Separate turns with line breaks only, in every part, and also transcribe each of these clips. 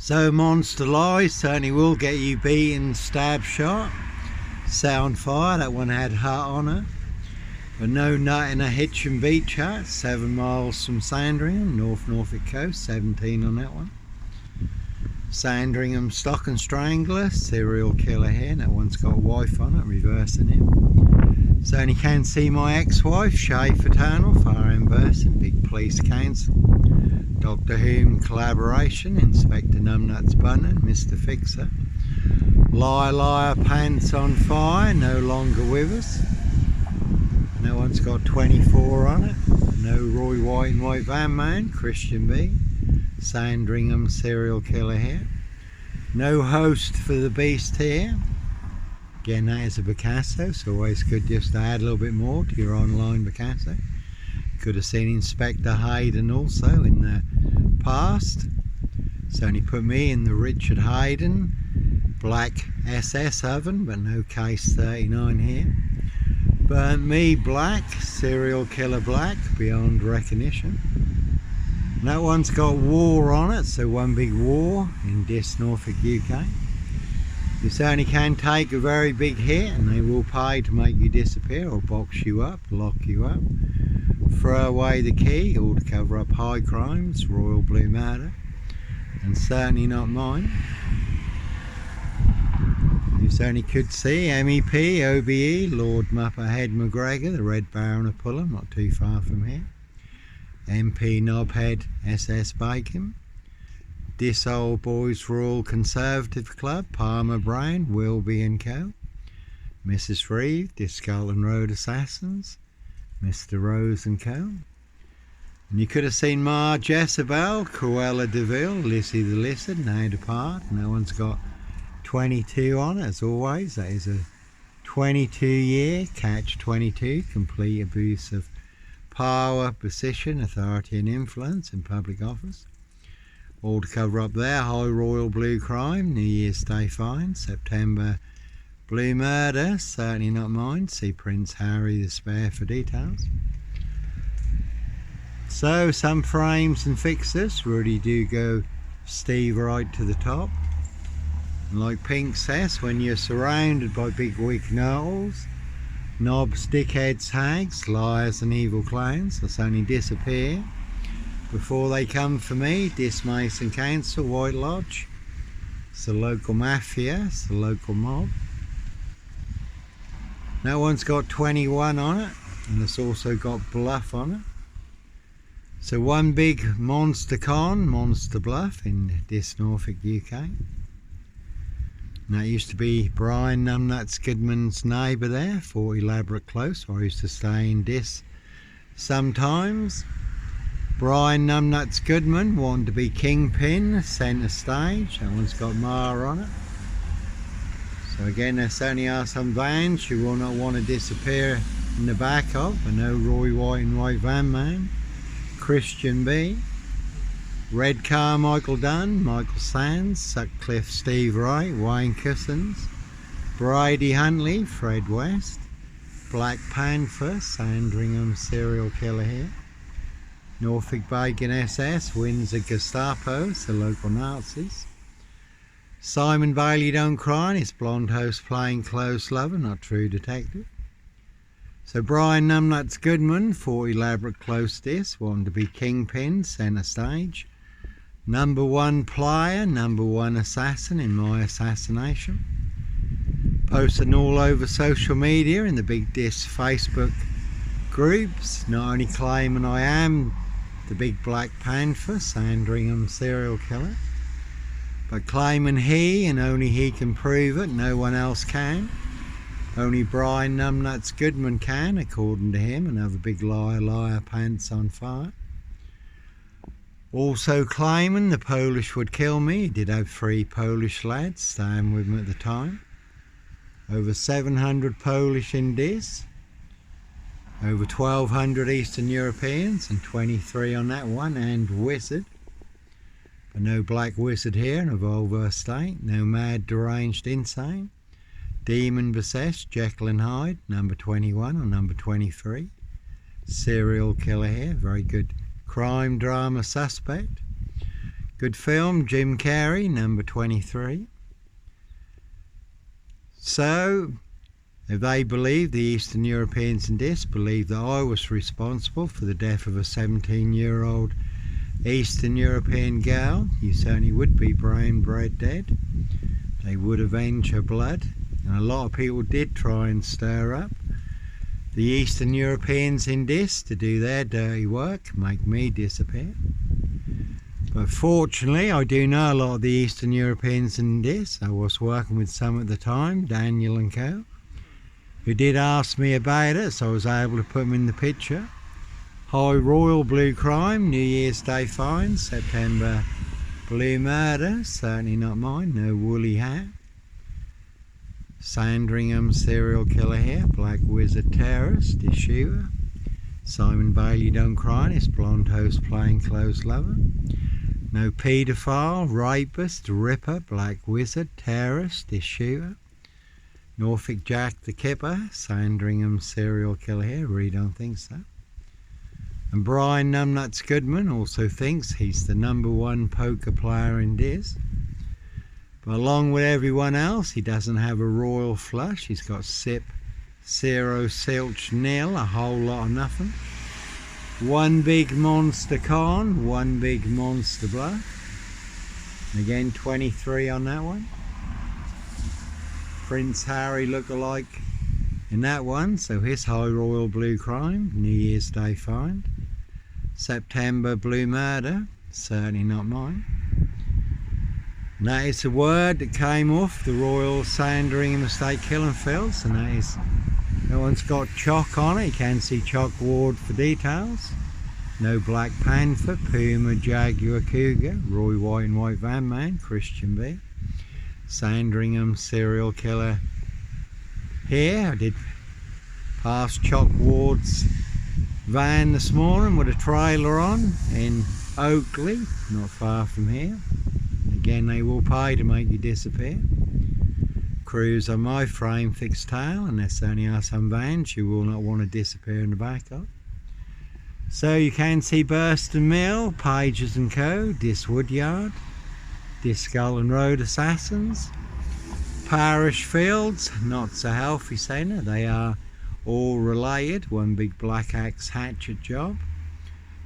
So Monster Lies certainly will get you beaten, stab shot, set on fire. That one had hut on her. But no nut in a hitch and beach hut. 7 miles from Sandringham, North Norfolk coast, 17 on that one. Sandringham Stock and Strangler, serial killer here. That one's got a wife on it, reversing him. Certainly can see my ex-wife, Shay Fraternal, fire reversing, big police council. Doctor Who collaboration, Inspector Numbnuts Bunnan, Mr. Fixer. Liar Liar Pants on Fire, no longer with us. No one's got 24 on it. No Roy White and White Van Man, Christian B. Sandringham serial killer here. No host for the beast here. Again, that is a Picasso, so always good just to add a little bit more to your online Picasso. Could have seen Inspector Hayden also in the past. Certainly put me in the Richard Hayden black SS oven, but no case 39 here. Burnt Me Black, serial killer black, beyond recognition. And that one's got war on it, so one big war in Dis, Norfolk, UK. You certainly can take a very big hit and they will pay to make you disappear or box you up, lock you up. Throw away the key, all to cover up high crimes, royal blue murder, and certainly not mine. You certainly could see MEP, OBE, Lord Mupperhead McGregor, the Red Baron of Pullham, not too far from here. MP Knobhead, SS Bacon. Dis Old Boys Royal Conservative Club, Palmer Brown, Wilby and Co. Mrs. Reeve, Dis Scotland Road Assassins. Mr. Rose and Co. And you could have seen Ma Jezebel, Cruella de Vil, Lissy the Lizard, now depart. No one's got 22 on it, as always. That is a 22-year catch 22, complete abuse of power, position, authority and influence in public office. All to cover up there. High Royal Blue Crime, New Year's Day fine, September Blue Murder, certainly not mine. See Prince Harry the Spare for details. So some frames and fixes really do go Steve right to the top. And like Pink says, when you're surrounded by big weak gnolls, knobs, dickheads, hags, liars and evil clowns, they'll only disappear before they come for me. Dis Mason Council, White Lodge. It's the local mafia, it's the local mob. That one's got 21 on it, and it's also got Bluff on it. So one big monster con, Monster Bluff in Dis, Norfolk, UK. And that used to be Brian Numbnuts Goodman's neighbour there, 40 Elaborate Close, where I used to stay in Dis sometimes. Brian Numbnuts Goodman wanted to be Kingpin, centre stage. That one's got Mar on it. So again, there certainly are some vans you will not want to disappear in the back of, but no Roy White and White Van Man, Christian B, Red Car Michael Dunn, Michael Sands, Sutcliffe Steve Wright, Wayne Cousins, Brady Huntley, Fred West, Black Panther, Sandringham serial killer here, Norfolk Bacon SS, Windsor Gestapos, the local Nazis. Simon Bailey Don't Cry, his blonde host plain clothes lover, not true detective. So Brian Numbnuts Goodman, 40 Elaborate Close Dis, wanted to be Kingpin, centre stage. Number one player, number one assassin in my assassination. Posting all over social media in the Big Dis Facebook groups, not only claiming I am the big Black Panther, Sandringham serial killer, but claiming he and only he can prove it, no one else can. Only Brian Numbnuts Goodman can, according to him, another big liar, liar, pants on fire. Also claiming the Polish would kill me. He did have 3 Polish lads staying with him at the time. Over 700 Polish in Dis. Over 1,200 Eastern Europeans and 23 on that one, and Wizard. But no Black Wizard here in a Volvo estate. No mad, deranged, insane. Demon possessed, Jekyll and Hyde, number 21 or number 23. Serial killer here, very good crime drama suspect. Good film, Jim Carrey, number 23. So, if they believe, the Eastern Europeans in this believe that I was responsible for the death of a 17-year-old Eastern European girl, you certainly would be brain bred dead. They would avenge her blood, and a lot of people did try and stir up the Eastern Europeans in this to do their dirty work, make me disappear. But fortunately, I do know a lot of the Eastern Europeans in this. I was working with some at the time, Daniel and co, who did ask me about it, so I was able to put them in the picture. High Royal Blue Crime, New Year's Day Fine, September Blue Murder, certainly not mine, no woolly hat. Sandringham serial killer here, Black Wizard terrorist, is shooter. Simon Bailey Don't Cry, his blonde host plainclothes lover. No paedophile, rapist, ripper, Black Wizard, terrorist, is shooter. Norfolk Jack the Kipper, Sandringham serial killer here, really don't think so. And Brian Numbnuts Goodman also thinks he's the #1 poker player in this. But along with everyone else, he doesn't have a royal flush. He's got sip, 0, silch, nil, a whole lot of nothing. One big monster con, one big monster bluff. And again, 23 on that one. Prince Harry look-alike in that one, so his High Royal Blue Crime, New Year's Day Find. September Blue Murder, certainly not mine. And that is the word that came off the Royal Sandringham Estate Killing Fields, and that one's got chalk on it. You can see chalk ward for details. No Black Panther, Puma, Jaguar, Cougar, Roy White and White Van Man, Christian B. Sandringham serial killer here. I did pass Chalk Ward's van this morning with a trailer on in Oakley, not far from here. Again, they will pay to make you disappear. Cruise on my frame fixed tail, and there certainly are some vans you will not want to disappear in the back of. So you can see Burston Mill, Pages and Co, Dis Woodyard, Dis Skull and Road Assassins, Parish Fields, not so healthy centre, they are all related, one big black axe hatchet job.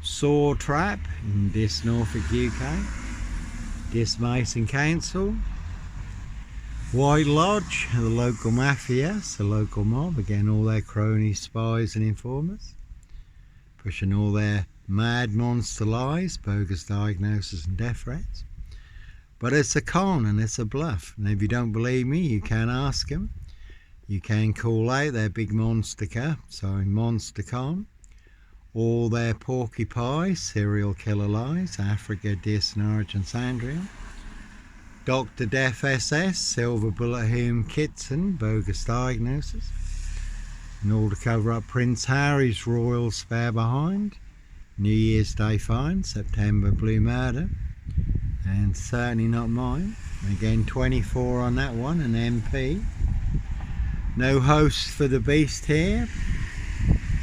Saw Trap in Dis Norfolk UK, Dis Mason Council, White Lodge, the local mafia, the local mob, again all their cronies, spies and informers, pushing all their mad monster lies, bogus diagnosis and death threats. But it's a con and it's a bluff, and if you don't believe me, you can ask them. You can call out their big monster con, all their porky pies, serial killer lies, Africa, Dis, Norwich and Sandringham. Dr. Death SS, Silver Bullet Hume Kitson, bogus diagnosis. And all to cover up Prince Harry's royal spare behind. New Year's Day Find, September Blue Murder. And certainly not mine. Again, 24 on that one, an MP. No hosts for the beast here.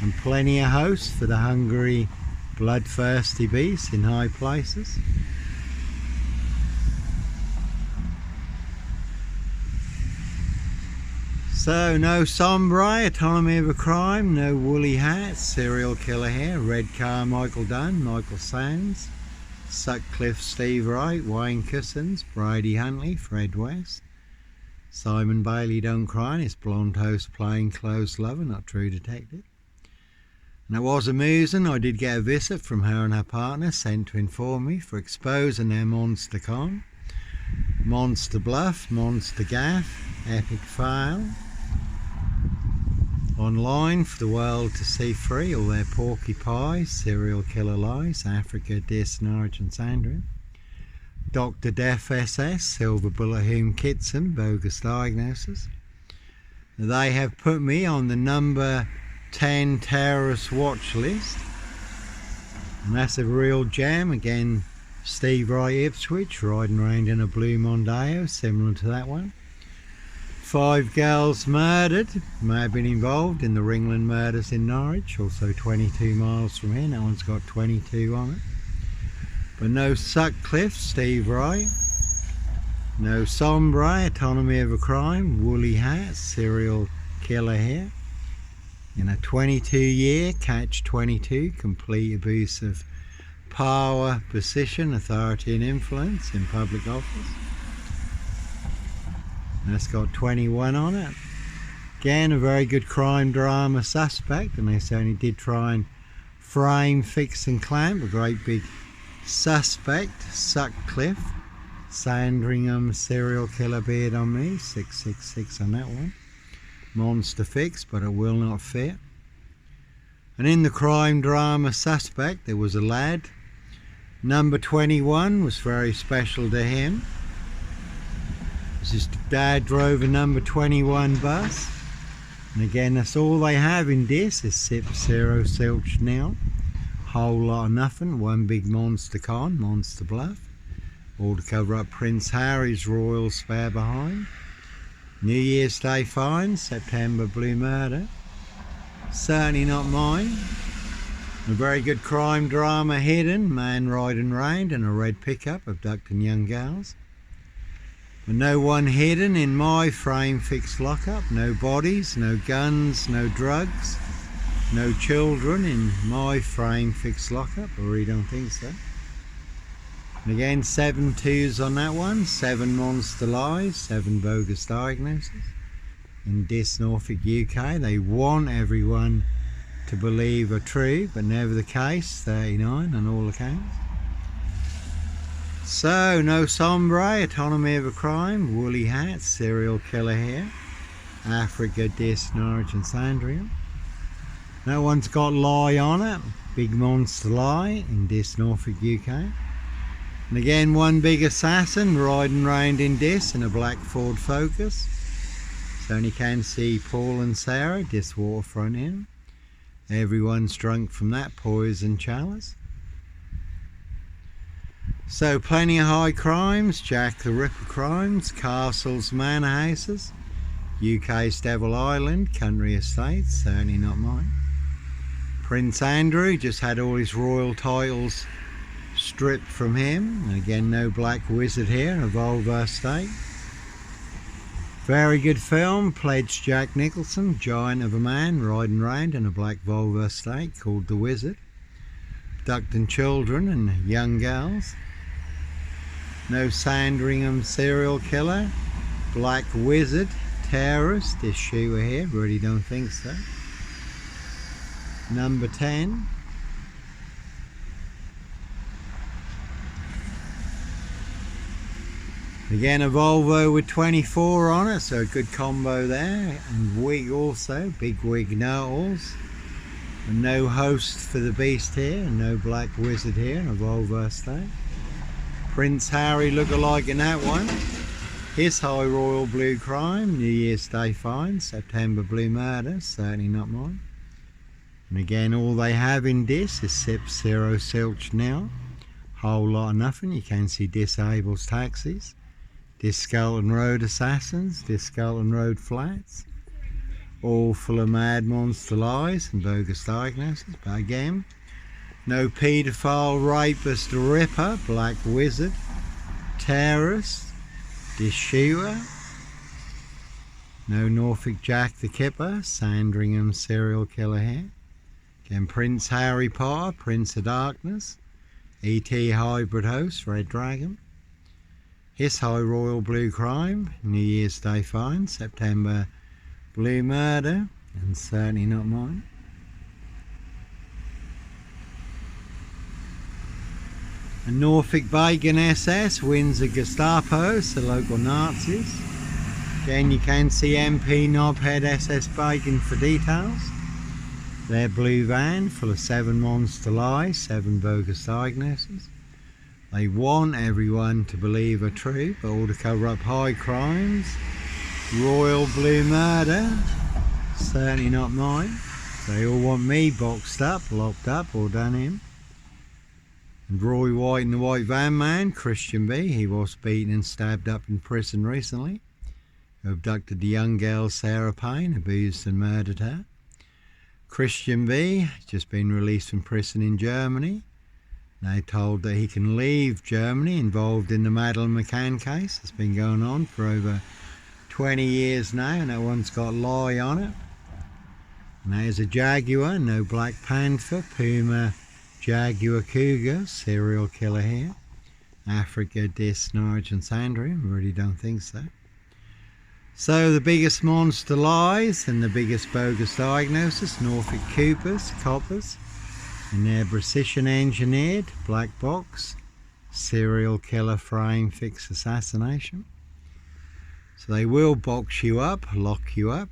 And plenty of hosts for the hungry, bloodthirsty beast in high places. So no sombre, a time of a crime, no woolly hat, serial killer here, Red Car Michael Dunn, Michael Sands, Sutcliffe Steve Wright, Wayne Cousins, Brady Huntley, Fred West, Simon Bailey Don't Cry, his blonde host plainclothes lover, not true detective. And it was amusing, I did get a visit from her and her partner sent to inform me for exposing their monster con, monster bluff, monster gaff, epic fail. Online for the world to see free, all their porky pies, serial killer lies, Africa, Dis, Norwich and Sandringham. Dr. Death SS, Silver Bullet Hume Kitson, bogus diagnosis. They have put me on the number 10 terrorist watch list. And that's a real jam. Again, Steve Wright Ipswich, riding around in a blue Mondeo, similar to that one. 5 girls murdered, may have been involved in the Ringland murders in Norwich, also 22 miles from here, that one's got 22 on it. But no Sutcliffe, Steve Wright. No Sombre, Autonomy of a Crime, Woolly Hat, serial killer here. In a 22-year catch-22, complete abuse of power, position, authority and influence in public office. And it's got 21 on it. Again, a very good crime drama suspect, and they certainly did try and frame, fix and clamp a great big suspect, Sutcliffe. Sandringham serial killer beard on me, 666 on that one. Monster fix, but it will not fit. And in the crime drama suspect there was a lad. Number 21 was very special to him. His dad drove a number 21 bus. And again, that's all they have in this is Sip Zero Silch now. Whole lot of nothing, one big monster con, monster bluff. All to cover up Prince Harry's royal spare behind. New Year's Day fine, September blue murder. Certainly not mine. A very good crime drama hidden, man riding round in a red pickup abducting young girls. But no one hidden in my frame fixed lockup. No bodies, no guns, no drugs, no children in my frame fixed lockup. I really don't think so. And again, 7 2s on that one, 7 monster lies, 7 bogus diagnoses. In this Norfolk, UK, they want everyone to believe are true, but never the case, 39 on all accounts. So, no Sombre, Autonomy of a Crime, Woolly Hat, serial killer here. Africa, Dis, Norwich and Sandringham. That one's got lie on it, big monster lie in this Norfolk, UK. And again, one big assassin riding round in this in a black Ford Focus. So only can see Paul and Sarah, this waterfront in. Everyone's drunk from that poison chalice. So plenty of high crimes, Jack the Ripper crimes, castles, manor houses, UK's Devil Island, country estates, certainly not mine. Prince Andrew just had all his royal titles stripped from him. And again, no black wizard here in a Volvo estate. Very good film, pledged Jack Nicholson, giant of a man riding round in a black Volvo estate called The Wizard, abducting children and young girls. No Sandringham serial killer, black wizard, terrorist, this shooter here, really don't think so. Number 10. Again, a Volvo with 24 on it, so a good combo there. And wig also, big wig know-alls. And no host for the beast here, and no black wizard here in a Volvo estate. Prince Harry look-alike in that one. His high royal blue crime, New Year's Day fine, September blue murder, certainly not mine. And again, all they have in this is Sip Zero Silch now. Whole lot of nothing, you can see disables taxis. This Skelton Road assassins, this Skelton Road flats, all full of mad monster lies and bogus diagnoses. But again, no paedophile, rapist, ripper, black wizard, terrorist, this shooter. No Norfolk Jack the Kipper, Sandringham serial killer here. Again, Prince Harry Potter, Prince of Darkness, E.T. hybrid host, Red Dragon. His high royal blue crime, New Year's Day fine, September blue murder, and certainly not mine. A Norfolk Bacon SS wins a Gestapo, so local Nazis. Again, you can see MP Knobhead SS Bacon for details. Their blue van full of 7 monster lies, 7 bogus diagnoses. They want everyone to believe are true, but all to cover up high crimes. Royal blue murder, certainly not mine. They all want me boxed up, locked up, or done in. And Roy White and the White Van Man, Christian B, he was beaten and stabbed up in prison recently. Who abducted the young girl Sarah Payne, abused and murdered her. Christian B, just been released from prison in Germany. Now told that he can leave Germany, involved in the Madeleine McCann case. It's been going on for over 20 years now, and that one's got lie on it. And there's a jaguar, no black panther, puma, jaguar, cougar, serial killer here. Africa, Dis, Norwich and Sandringham, really don't think so. So the biggest monster lies and the biggest bogus diagnosis, Norfolk Coopers, coppers, and their precision engineered black box serial killer frame fix assassination. So they will box you up, lock you up,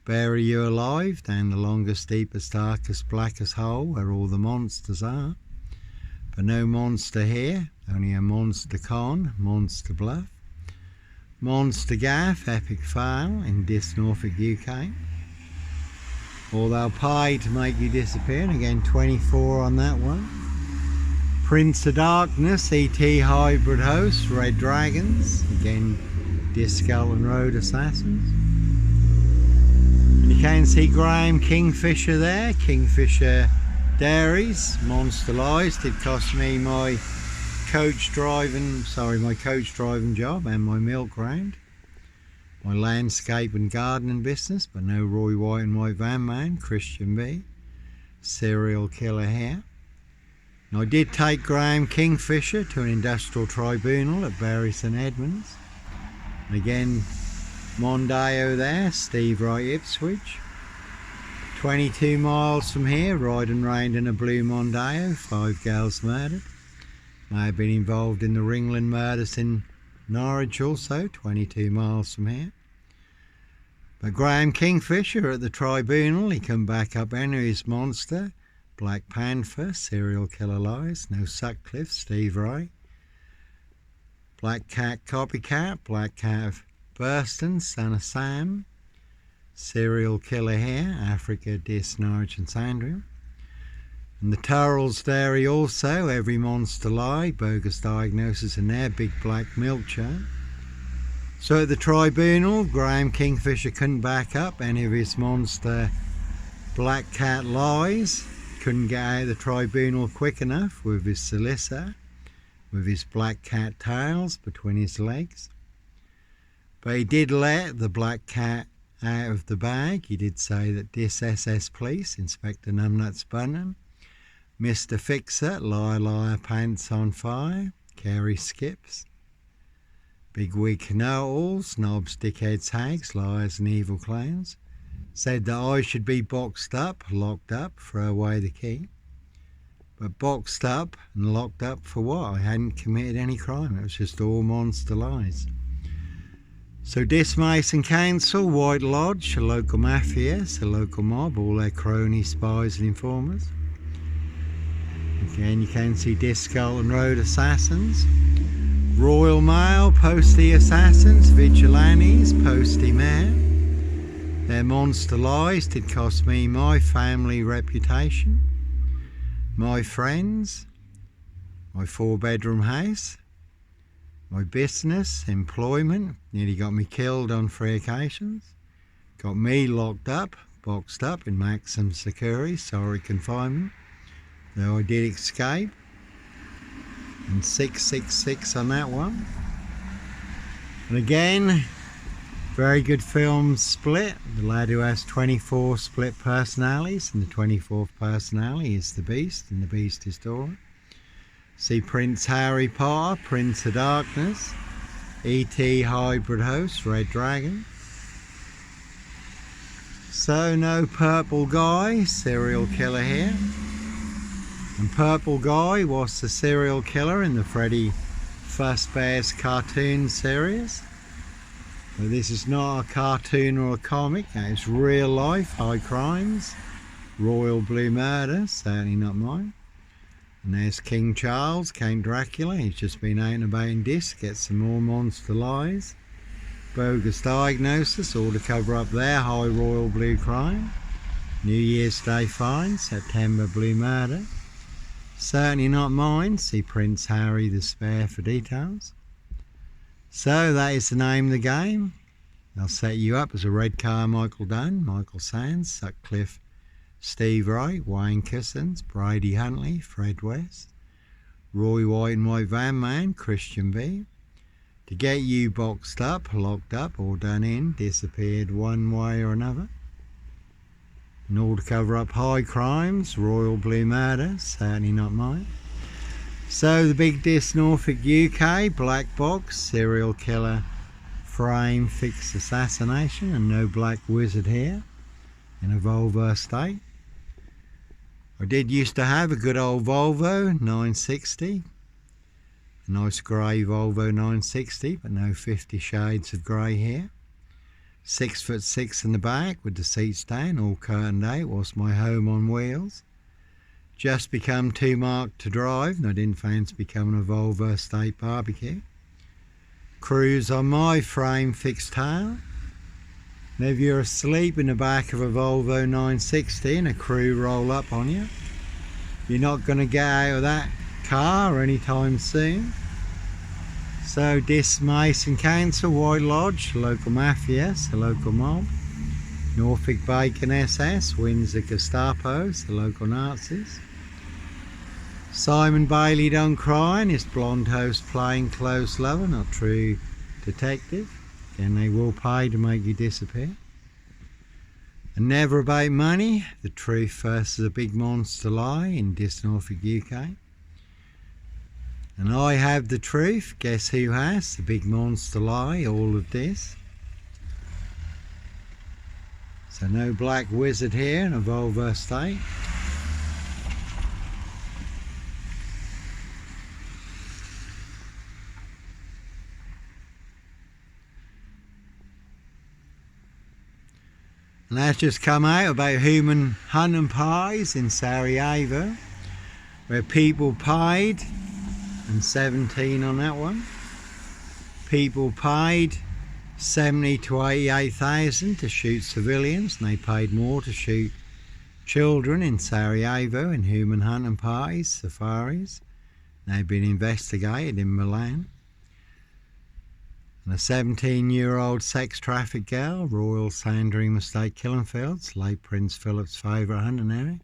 bury you alive down the longest, deepest, darkest, blackest hole where all the monsters are. But no monster here, only a monster con, monster bluff, monster gaff, epic fail in Dis, Norfolk, UK. Or they'll pay to make you disappear, and again 24 on that one. Prince of Darkness, ET hybrid host, Red Dragons, again Dis, Scotland Road assassins. And you can see Graham Kingfisher there, Kingfisher Dairies, monster lies, did cost me my coach driving job and my milk round. My landscape and gardening business, but no Roy White and White Van Man, Christian B, serial killer here. And I did take Graham Kingfisher to an industrial tribunal at Bury St Edmunds. And again, Mondeo there, Steve Wright, Ipswich. 22 miles from here, riding round in a blue Mondeo, 5 girls murdered. May have been involved in the Ringland murders in Norwich also, 22 miles from here. But Graham Kingfisher at the tribunal, he come back up Henry's monster, Black Panther, serial killer lies, no Sutcliffe, Steve Wright. Black Cat Copycat, Black Cat of Burston, son of Sam, serial killer here, Africa, Dis, Norwich and Sandringham. And the Turrells Dairy also, every monster lie, bogus diagnosis in their big black milk churn. So at the tribunal, Graham Kingfisher couldn't back up any of his monster black cat lies, couldn't get out of the tribunal quick enough with his solicitor, with his black cat tails between his legs. But he did let the black cat out of the bag. He did say that Dis SS Police, Inspector Numbnuts Bunham, Mr. Fixer, Liar Liar Pants on Fire, Carey Skips, Big Wig Know-Alls, Knobs, Dickheads, Hags, Liars and Evil Clowns, said that I should be boxed up, locked up, throw away the key. But boxed up and locked up for what? I hadn't committed any crime, it was just all monster lies. So Dis Mason Council, White Lodge, a local mafia, a local mob, all their cronies, spies and informers. Again, you can see Dis, Scotland Road assassins, Royal Mail, Postie assassins, Vigilantes, Postie Mayor. Their monster lies did cost me my family reputation, my friends, my 4-bedroom house, my business, employment, nearly got me killed on 3 occasions, got me locked up, boxed up in maximum security, sorry confinement, though I did escape, and 666 on that one. And again, very good film Split, the lad who has 24 split personalities, and the 24th personality is the Beast, and the Beast is Dora. See Prince Harry Potter, Prince of Darkness, ET hybrid host, Red Dragon. So no Purple Guy, serial killer here. And Purple Guy was the serial killer in the Freddy Fazbear's cartoon series. But this is not a cartoon or a comic, it's real life, high crimes, royal blue murder, certainly not mine. And there's King Charles, Count Dracula, he's just been out and about in Dis, get some more monster lies. Bogus diagnosis, all to cover up their high royal blue crime. New Year's Day fine, September blue murder. Certainly not mine, see Prince Harry the Spare for details. So that is the name of the game. They'll set you up as a Red Carmichael Dunn, Michael Sands, Sutcliffe, Steve Wright, Wayne Cousins, Brady Huntley, Fred West, Roy White and White Van Man, Christian B. To get you boxed up, locked up, or done in, disappeared one way or another. In order to cover up high crimes, Royal Blue Murder, certainly not mine. So the big Dis Norfolk UK, black box, serial killer, frame, fixed assassination, and no black wizard here in a Volvo state. I did used to have a good old Volvo 960, a nice grey Volvo 960, but no 50 shades of grey here. 6'6" in the back with the seats down, all curtained out, whilst my home on wheels. Just become too marked to drive, and I didn't fancy becoming a Volvo estate barbecue. Cruise on my frame fixed tail. And if you're asleep in the back of a Volvo 960 and a crew roll up on you, you're not going to get out of that car anytime soon. So Dis Mason Council, White Lodge, local mafias, the local mob. Norfolk Bacon SS, Windsor Gestapos, the local Nazis. Simon Bailey done crying, his blonde host plain clothes lover, not true detective. Again, they will pay to make you disappear. And never about money, the truth versus a big monster lie in Dis Norfolk UK. And I have the truth, guess who has? The big monster lie, all of this. So no black wizard here in a Volvo estate. And that's just come out about human hunting pies in Sarajevo, where people paid, and 17 on that one. People paid 70 to 88,000 to shoot civilians, and they paid more to shoot children in Sarajevo in human hunting parties, safaris. They've been investigated in Milan. And a 17-year-old sex trafficked girl, Royal Sandringham Estate Killingfields, late Prince Philip's favourite hunting area,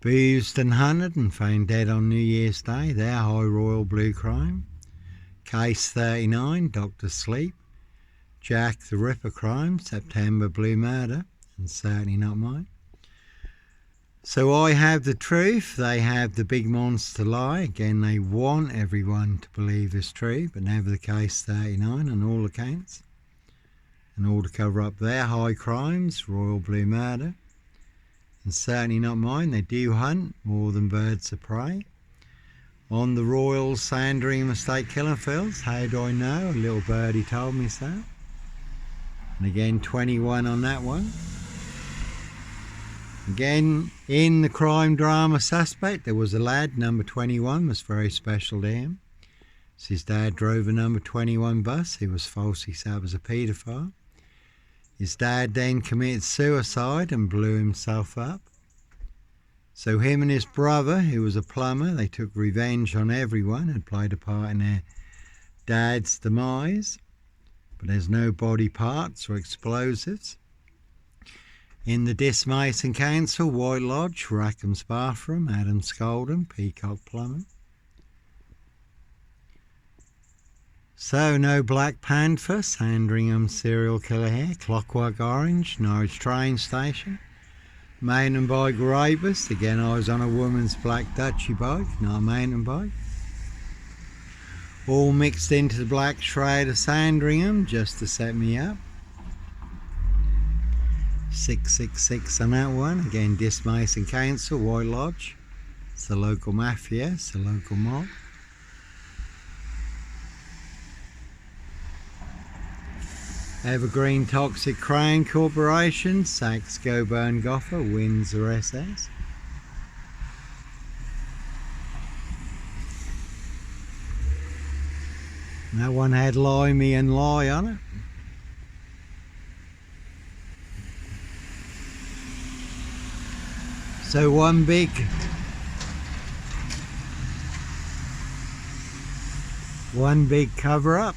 boozed and hunted and found dead on New Year's Day, their high royal blue crime. Case 39, Dr. Sleep, Jack the Ripper crime, September blue murder, and certainly not mine. So I have the truth, they have the big monster lie. Again, they want everyone to believe this true, but never the case 39 on all accounts. In order to cover up their high crimes, royal blue murder, and certainly not mine. They do hunt more than birds of prey. On the Royal Sandringham Estate Killingfields, how do I know? A little birdie told me so. And again, 21 on that one. Again, in the crime drama suspect, there was a lad, number 21, was very special to him. So his dad drove a number 21 bus. He was falsely set up as a paedophile. His dad then committed suicide and blew himself up. So him and his brother, who was a plumber, they took revenge on everyone who had played a part in their dad's demise. But there's no body parts or explosives. In the Dis Mason Council, White Lodge, Rackham's Bathroom, Adam Scoldham, Peacock Plumbing. So no Black Panther, Sandringham serial killer here, Clockwork Orange, Norwich train station, mountain bike rapist. Again, I was on a woman's black Dutchy bike, not a mountain bike. All mixed into the black shroud of Sandringham just to set me up. 666 on that one. Again, Dis Mason Council, White Lodge. It's the local mafia, it's the local mob. Evergreen Toxic Crown Corporation, Saks Goburn Goffer, Windsor SS. That one had Lie Me and Lie on it. So one big cover up.